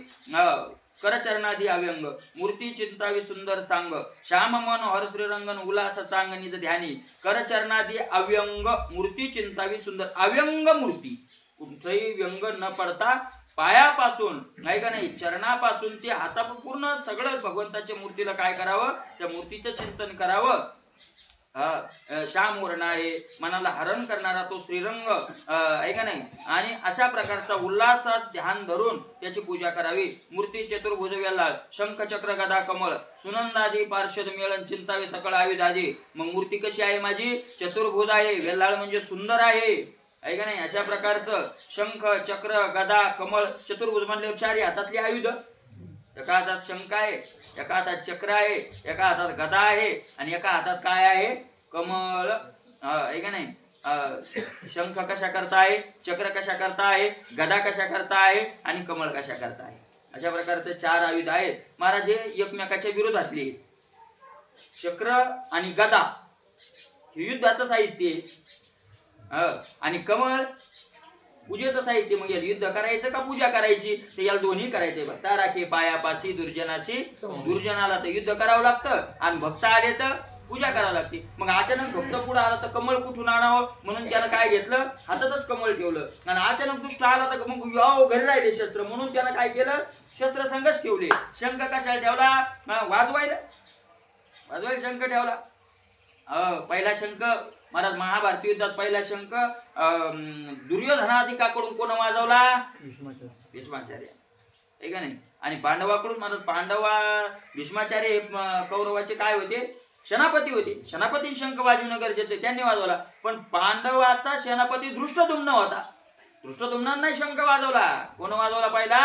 करचरणादी अव्यंग मूर्ती चिंतावी सुंदर सांग, श्याम मन हर श्रीरंगन उल्हास सांग निज ध्यानी. करचरणादी अव्यंग मूर्ती चिंतावी सुंदर, अव्यंग मूर्ती कुठंही व्यंग न पडता पायापासून नाही का नाही चरणापासून ते हातापासून पूर्ण सगळं भगवंताच्या मूर्तीला काय करावं, त्या मूर्तीचं चिंतन करावं. श्याम वर्ण आहे, मनाला हरण करणारा तो श्रीरंग आहे का नाही. आणि अशा प्रकारचा उल्हासात ध्यान धरून त्याची पूजा करावी. मूर्ती चतुर्भुज वेल्हाळ, शंख चक्र गदा कमळ, सुनंदादी पार्षद मेळन चिंतावे सकळ आयुधादी. मग मूर्ती कशी आहे माझी, चतुर्भुज आहे, वेल्हाळ म्हणजे सुंदर आहे का नाही. अशा प्रकारचं शंख चक्र गदा कमळ, चतुर्भुज म्हणल्यावर चारी हातातली आयुध, एका हातात शंख आहे, एका हातात चक्र आहे, एका हातात गदा आहे आणि एका हातात काय आहे, कमळ आहे का नाही. शंख कशा करता आहे, चक्र कशा करता आहे, गदा कशा करता आहे आणि कमळ कशा करता आहे. अशा प्रकारचे चार आयुध आहेत. महाराज हे एकमेकाच्या विरोधातले. चक्र आणि गदा हे युद्धाचं साहित्य आणि कमळ पूजेचं साहित्य. मग याला युद्ध करायचं का पूजा करायची, तर याला दोन्ही करायचंय. भक्ता राखे पायापाशी दुर्जनाशी, दुर्जनाला तर युद्ध करावं लागतं आणि भक्त आले तर पूजा करावं लागते. मग अचानक भक्त पुढे आला तर कमळ कुठून आणावं म्हणून त्यानं काय घेतलं, हातातच कमळ ठेवलं. आणि अचानक दुष्ट आला तर मग घरी राहिले शस्त्र म्हणून त्यानं काय केलं, शस्त्र संघच ठेवले. शंख कशाला ठेवला, वाजवायला शंख ठेवला. पहिला शंख महाराज महाभारती युद्धात पहिला शंख दुर्योधनाधिकाकडून कोण वाजवला, भीष्माचार्य आहे का नाही. आणि पांडवाकडून महाराज भीष्माचार्य कौरवाचे काय होते, सेनापती होते. सेनापती शंख वाजवणं गरजेचे, त्यांनी वाजवला. पण पांडवाचा सेनापती धृष्टद्युम्न होता. धृष्टद्युम्नानं नाही शंख वाजवला. कोण वाजवला पहिला,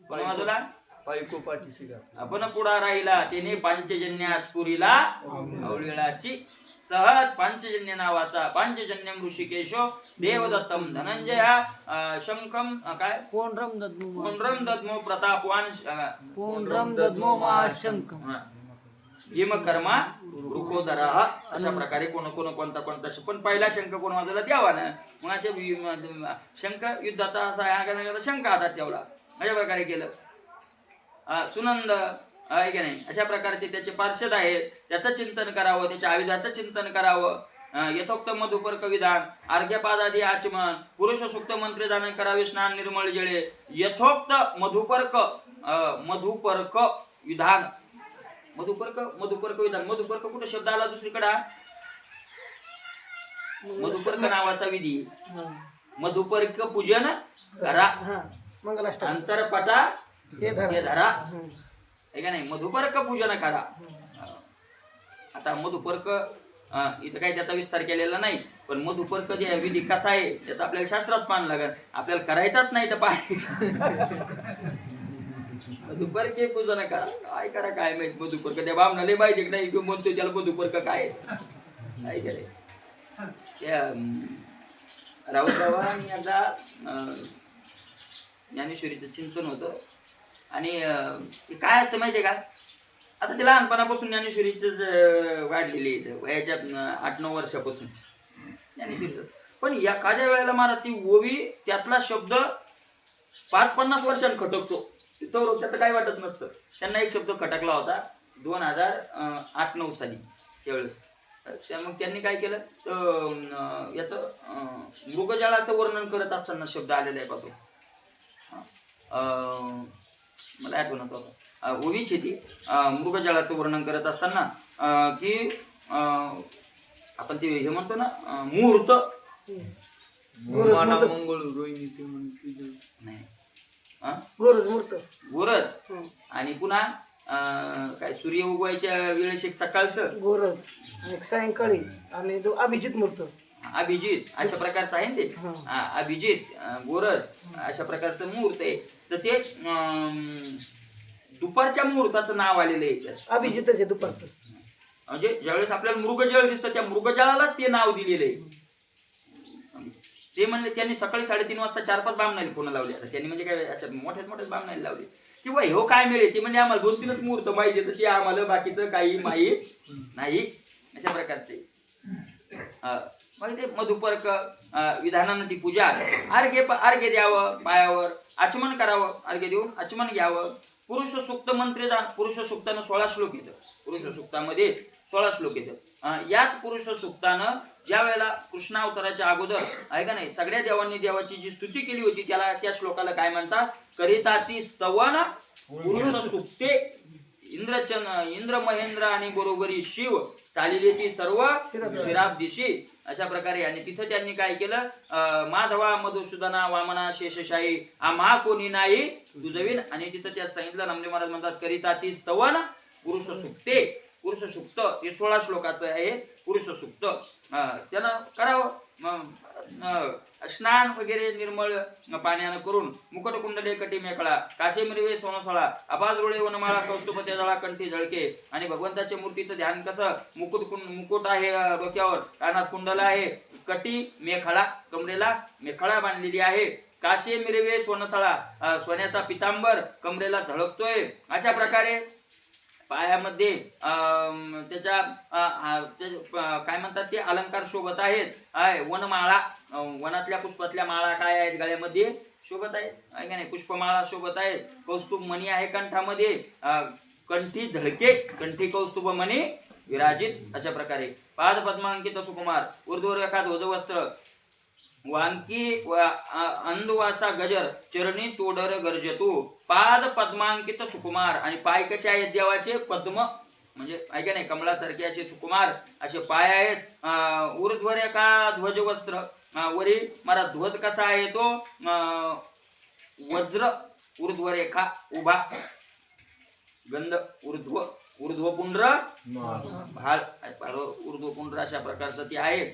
कोण वाजवला, आपण पुढा राहिला त्याने पांचजन्यास पुरीला अवळीळाची. सहज पांचजन्य नावाचा पांचजन्यम ऋषिकेशो देवदत्तम धनंजया शंखम काय पोंड्रम दद्मो प्रतापवान भीमकर्मा वृकोदरा. अशा प्रकारे कोणता पण पहिला शंख कोण वाजवला, देवानं. मग असे शंख युद्धाचा असा शंख हातात ठेवला. अशा प्रकारे केलं. सुनंद आहे की नाही. अशा प्रकारचे त्याचे पार्षद आहेत, त्याचं चिंतन करावं, त्याच्या आयुधाचं चिंतन करावं. यथोक्त मधुपर्क विधान अर्घ्यपादादी आचमन, पुरुष सुक्त मंत्रिदान करावे, स्नान निर्मळ जळे. यथोक्त मधुपर्क विधान, मधुपर्क विधान. मधुपर्क कुठे शब्द आला दुसरीकडे, मधुपर्क नावाचा विधी. मधुपर्क पूजन करा, अंतरपटा हे धरा आहे का नाही. मधुपर्क पूजन करा. आता मधुपर्क इथं काही त्याचा विस्तार केलेला नाही, पण मधुपर्क जे विधी कसा आहे त्याचं आपल्याला शास्त्रात पाहायला लागेल. आपल्याला करायचाच नाही तर पाहायचं. मधुपर्के पूजन करा. काय करा काय माहित मधुपर्क त्या बामणाला माहिती की नाही म्हणतो त्याला मधुपर्क काय काय करे. त्या राऊतरावांनी एकदा ज्ञानेश्वरीचं चिंतन होतं आणि ते काय असतं माहितीये का. आता ते लहानपणापासून ज्ञानेश्वरीच वाढलेली आहे वयाच्या 8-9 वर्षापासून ज्ञानेश्वरीचं. पण एखाद्या वेळेला मला ती ओवी त्यातला शब्द 50-50 वर्षांनी खटकतो. तो त्याचं काय वाटत नसतं. त्यांना एक शब्द खटकला होता 2008-9 साली त्यावेळेस. मग त्यांनी काय केलं तर याचं मृगजळाचं वर्णन करत असताना शब्द आलेला आहे पाहतो. मला आठवणत होता ओवीची ती मृगजळाचं वर्णन करत असताना की आपण ते हे म्हणतो ना मुहूर्त मंगळ रोहिणी ते नाही गोरज आणि पुन्हा काय सूर्य उगवायच्या वेळेस एक सकाळचं गोरज आणि सायंकाळी आणि तो अभिजित मूर्त अभिजित अशा प्रकारचं आहे ना ते. अभिजित गोरज अशा प्रकारचं मुहूर्त आहे. तर ते दुपारच्या मुहूर्ताचं नाव आलेलं आहे. अभिजितच आहे दुपारचं. म्हणजे ज्यावेळेस आपल्याला मृगजळ दिसतं त्या मृगजळालाच ते नाव दिलेलं आहे. ते म्हणले त्यांनी सकाळी 3:30 वाजता 4-5 बामणाला फोन लावले. आता त्यांनी म्हणजे काय अशा मोठ्याच बामणाला लावले किंवा हो काय मिळेल ते म्हणजे आम्हाला 2-3च मुहूर्त माहिती येतं ते आम्हाला बाकीचं काही माहीत नाही अशा प्रकारचे. मग ते मधुपर्क विधानानं ती पूजा अर्घ्य द्यावं पायावर आचमन करावं अर्घ्य देऊन आचमन घ्यावं. पुरुष सूक्त मंत्र पुरुष सूक्तानं 16 श्लोक येतं. पुरुष सूक्तामध्ये 16 श्लोक येतं. याच पुरुष सूक्तानं ज्या वेळेला कृष्णावताराच्या अगोदर आहे का नाही सगळ्या देवांनी देवाची जी स्तुती केली होती त्याला त्या श्लोकाला काय म्हणतात करिताती स्तवन पुरुष सूक्ते इंद्र महेंद्र आणि बरोबरी शिव चालिले ती सर्व शिराब दिशी अशा प्रकारे. आणि तिथं त्यांनी काय केलं माधवा मधुसूदना वामना शेषशाही आम्हा कोणी नाही तुझवीन. आणि तिथं त्यात सांगितलं नामदेव महाराज म्हणतात करिताती स्तवन पुरुष सूक्ते. पुरुष सूक्त हे 16 श्लोकाचं आहे पुरुष सूक्त. त्यानं करावं स्नान वगैरे निर्मळ पाण्यानं करून मुकुट कुंडले कटी मेकळा काशे मिरवे सोनसळा अपाज रोळे वनमाळा कौस्तुभ जळा कंठी जळके. आणि भगवंताच्या मूर्तीचं ध्यान कसं मुकुट आहे डोक्यावर कानात कुंडला आहे कटी मेखळा कमरेला मेखळा बांधलेली आहे काशे मिरवे सोनसळा सोन्याचा पितांबर कमरेला झळकतोय. अशा प्रकारे पायामध्ये त्याच्या काय म्हणतात ते अलंकार शोभत आहेत. वनमाळा वनातल्या पुष्पातल्या माळा काय आहेत गळ्यामध्ये शोभत आहेत आहे का नाही पुष्पमाळा शोभत आहेत. कौस्तुभ मणी आहे कंठामध्ये कंठी झळके कंठी कौस्तुभ मणी विराजित अशा प्रकारे. पाद पद्मांकित सुकुमार ऊर्ध्वरेखा ध्वजवस्त्र वांकी अंधवाचा गजर चरणी तोडर गरजतू. पाद पद्मांकित सुकुमार आणि पाय कसे आहेत देवाचे पद्म म्हणजे ऐका नाही कमळासारखे असे सुकुमार असे पाय आहेत. ऊर्ध्वरेखा ध्वजवस्त्र वरील मला ध्वज कसा आहे तो वज्र ऊर्ध्वरेखा उभा गंध ऊर्ध्वपुंड्र भाळ ऊर्ध्वपुंड्र अशा प्रकारचं ते आहे.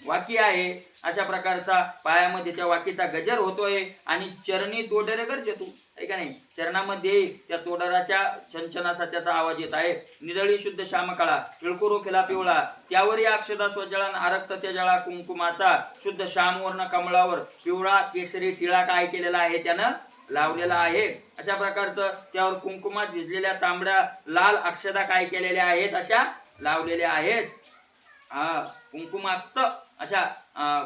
वाकी आहे अशा प्रकारचा पायामध्ये त्या वाकीचा गजर होतोय. आणि चरणी तोडर गरजतू आहे का नाही चरणामध्ये त्या तोडराच्या छनछनाचा त्याचा आवाज येत आहे. निदळी शुद्ध श्यामकाळा तिळकुरो खिला पिवळा त्यावरी अक्षदा स्वजळा आरक्त त्याजळा कुंकुमाचा शुद्ध श्यामवर्ण कमळावर पिवळा केसरी टिळा काय केलेला आहे त्यानं लावलेला आहे. अशा प्रकारचं त्यावर कुंकुमात भिजलेल्या तांबड्या लाल अक्षदा काय केलेल्या आहेत अशा लावलेल्या आहेत. कुंकुमाक्त अशा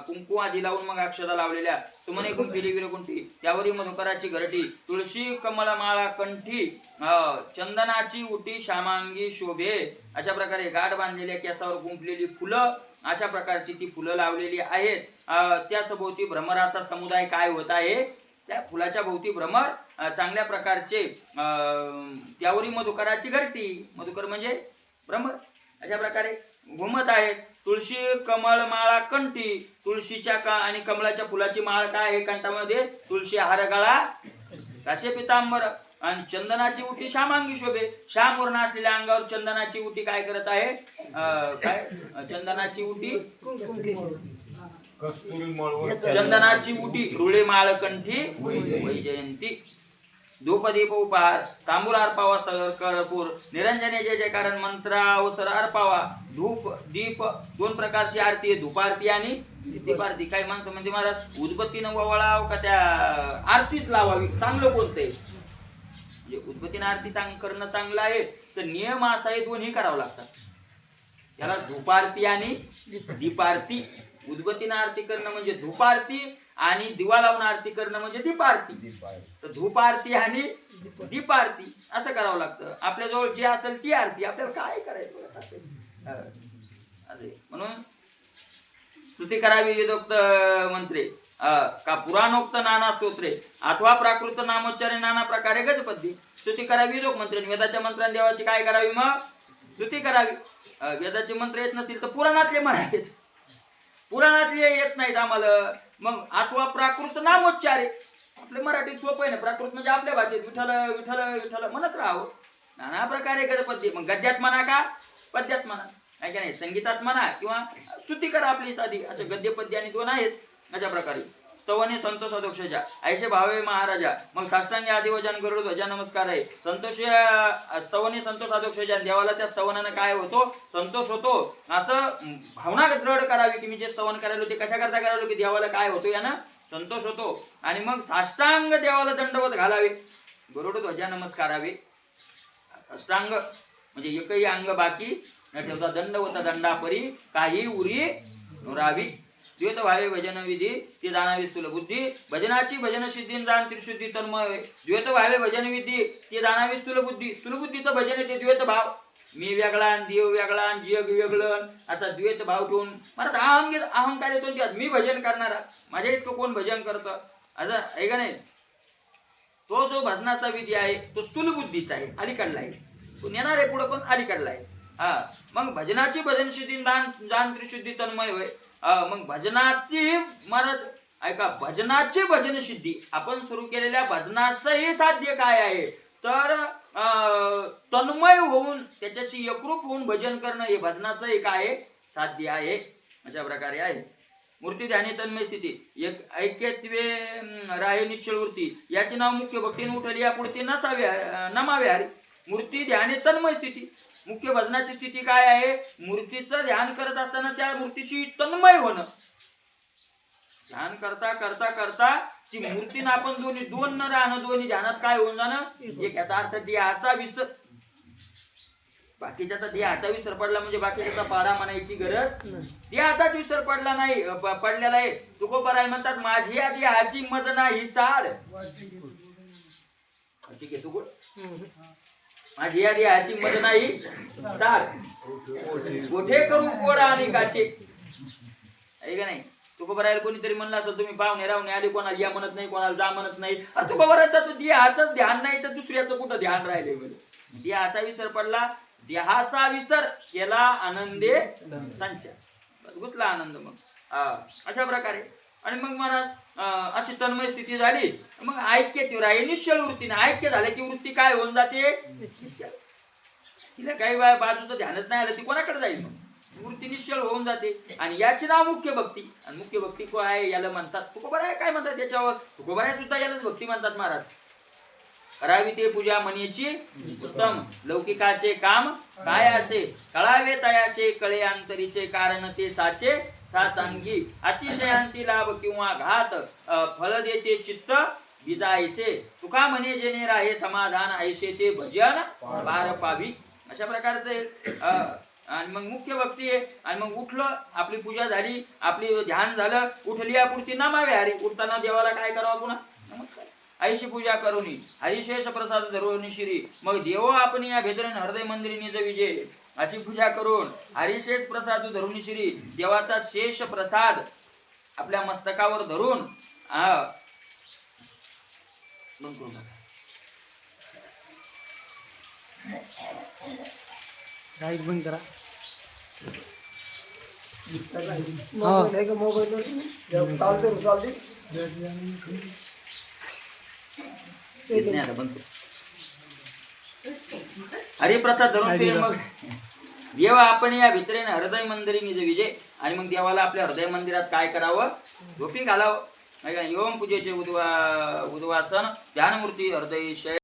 कुंकू आधी लावून मग अक्षदा लावलेल्या. सुमने कुंभिली विरकुंठी त्यावरी मधुकराची घरटी तुळशी कमळमाळा कंठी चंदनाची उटी श्यामांगी शोभे. अशा प्रकारे गाठ बांधलेल्या केसावर गुंफलेली फुलं अशा प्रकारची ती फुलं लावलेली आहेत. त्या सभोवती भ्रमराचा समुदाय काय होत आहे त्या फुलाच्या भोवती भ्रमर चांगल्या प्रकारचे त्यावरी मधुकराची घरटी मधुकर म्हणजे भ्रमर अशा प्रकारे घुमत आहेत. तुळशी कमळ माळा कंठी तुळशीच्या आणि कमळाच्या फुलाची माळ काय आहे कंठामध्ये तुळशी हार गळा काशे पितांबर आणि चंदनाची उटी श्यामांगी शोभे. श्याम वर्ण असलेल्या अंगावर चंदनाची उटी काय करत आहे काय चंदनाची उटी चंदनाची उटी रुळे माळ कंठी वैजयंती धूपदीप उपहार तांबूल अर्पावा कर्पूर निरंजने जय जयकारण मंत्र अवसर अर्पावा धूप दीप 2 प्रकारची आरती आहे, धूपारती आणि दीपारती. काही माणसं म्हणजे महाराज उदबत्तीनं वळाव का त्या आरतीच लावावी, चांगलं कोणतं आहे? म्हणजे उदबत्तीनं आरती करणं चांगलं आहे, तर नियम असा आहे 2ही करावं लागतात. त्याला धूपारती आणि दीपारती. उदबत्तीनं आरती करणं म्हणजे धूपारती आणि दिवा लावून आरती करणं म्हणजे दीपारती. तर धूप आरती आणि दीपारती असं करावं लागतं. आपल्याजवळ जे असेल ती आरती, आपल्याला काय करायचं म्हणून स्तुती करावी वेदोक्त मंत्रे का पुराणोक्त नाना स्तोत्रे अथवा प्राकृत नामोच्चारे नाना प्रकारे गजपद्य. स्तुती करावी वेदोक्त मंत्रे. वेदाच्या मंत्राने देवाची काय करावी? मग स्तुती करावी. वेदाचे मंत्र येत नसतील तर पुराणातले म्हणायचे. पुराणातले येत नाहीत आम्हाला, मग अथवा प्राकृत नामोच्चारे. आपल्या मराठीत सोपं आहे ना, प्राकृत म्हणजे आपल्या भाषेत विठ्ठल विठ्ठल विठ्ठल म्हणत राहावं. नाना प्रकारे गजपद्य. मग गद्यात म्हणा का पद्यात म्हणा, नाही का नाही, संगीतात म्हणा किंवा स्तुती करा आपली साधी. असे गद्य पद्य आणि 2 आहेत. अशा प्रकारे स्तवने संतोष अदोक्षजा ऐशे भावे महाराजा. मग साष्टांगी आदिवजन गरुड ध्वजा नमस्कार आहे. संतोष स्तवने संतोष अदोक्षजा. देवाला त्या स्तवनानं काय होतो? संतोष होतो. असं भावना दृढ करावी की मी जे स्तवन करायलो ते कशा करता करायलो की देवाला काय होतो, यानं संतोष होतो. आणि मग साष्टांग देवाला दंडवत घालावे, गरुड ध्वजा नमस्कारावे. साष्टांग म्हणजे एकही अंग बाकी न ठेवता दंडवत दंडापरी काही उरी नुरावी. द्वैत व्हावे भजन विधी ती जाणावी स्थूल बुद्धी. भजनाची भजन सिद्धी जाण त्रिशुद्धी तन्मय. द्वैत व्हावे भजन विधी ती जाणावी स्थूल बुद्धी. स्थूल बुद्धीचं भजन येते द्वैत भाव. मी वेगळा आणि देव वेगळा आणि जग वेगळं असा द्वैत भाव ठेवून मला अहंकार येतो त्यात. मी भजन करणारा, माझ्या इतकं कोण भजन करतं असं आहे का नाही? तो जो भजनाचा विधी आहे तो स्थूल बुद्धीचा आहे, अलीकडला आहे. तो नेणार आहे पुढे पण अलीकडला आहे. मग भजनाची भजन सिद्धी जाण त्रिशुद्धी तन्मय होय. मग भजनाची महाराज ऐका, भजनाची भजन सिद्धी. आपण सुरू केलेल्या भजनाचंही साध्य काय आहे तर तन्मय होऊन त्याच्याशी एकरूप होऊन भजन करणं हे भजनाचंही काय साध्य आहे. अशा प्रकारे आहे. मूर्ती ध्यानी तन्मय स्थिती ऐक्यत्वे राहे निश्चळ वृत्ती. याचे नाव मुख्य भक्तीने उठली या पुढे नमावे हरी. मूर्ती ध्यानी तन्मय स्थिती. मुख्य भजनाची स्थिती काय आहे? मूर्तीचं ध्यान करत असताना त्या मूर्तीची तन्मय होणं. ध्यान करता करता करता ती मूर्तीनं आपण दोन न राहणं, दोन्ही ध्यानात काय होऊन जाणं. एक याचा अर्थ देहाचा विसर. बाकीच्याचा देहाचा विसर पडला म्हणजे बाकीच्याचा पारा म्हणायची गरज. देहाचाच विसर पडला नाही, पडलेला आहे. तुकोबाराय म्हणतात माझी या देहाची मज नाही चाड. ठीक आहे, तुको माझी या देहाची मज नाही चाड. कोठे करू कोडा आणि काचे. आहे का नाही? तुकोबारायला कोणीतरी म्हणलं असं तुम्ही पाहुणे राहुणे आले, कोणाला या म्हणत नाही, कोणाला जा म्हणत नाही. अरे तुकोबारायचं तर देहाचंच ध्यान नाही तर दुसऱ्याचं कुठं ध्यान राहिले? देहाचा विसर पडला, देहाचा विसर केला आनंदे संचार. गुतला आनंद. मग अशा प्रकारे आणि मग महाराज अशी तन्मय स्थिती झाली. मग ऐक्य ती राहील निश्चल वृत्तीने. ऐक्य झालं की वृत्ती काय होऊन जाते? तिला काही बाजूचं ध्यानच नाही आलं, ती कोणाकडे जाईल? वृत्ती निश्चल होऊन जाते. आणि याचे नाव मुख्य भक्ती. आणि मुख्य भक्ती काय आहे याला म्हणतात तुकोबाराय. काय म्हणतात त्याच्यावर? तुकोबाराय सुद्धा यालाच भक्ती म्हणतात महाराज. करावी ते पूजा म्हणीची उत्तम. लौकिकाचे काम काय असे कळावे तयाशे. कळे अंतरीचे कारण ते साचे साचांगी. अतिशयांती लाभ किंवा घात फळ देते चित्त बिजायसे. तुका म्हणे जेणे राहे समाधान ऐसे ते भजन पार पावी. अशा प्रकारचे. आणि मग मुख्य भक्ती आहे. आणि मग उठलं, आपली पूजा झाली, आपली ध्यान झालं, उठली यापुरती नमावे हरी. उठताना देवाला काय करावं? पुन्हा नमस्कार. ऐशी पूजा करुनी हरिशेष प्रसाद धरुनी शिरी. मग देव आपण या भेदरेन हृदय मंदिरी निज विजय. अशी पूजा करून हरिशेष प्रसाद धरुनी शिरी. देवाचा शेष प्रसाद आपल्या मस्तकावर धरून बंद करू नका. लाईट बंद करा. मोबाईल आहे का? मोबाईलवर चालते. हरिप्रसाद धरून फिर. मग देव आपण या भितरेने हृदय मंदिरी निज विजय. आणि मग देवाला आपल्या हृदय मंदिरात काय करावं? झोपी घालावं. आहे का नाही? ओम पूजेचे उद्वासन ध्यानमूर्ती हृदय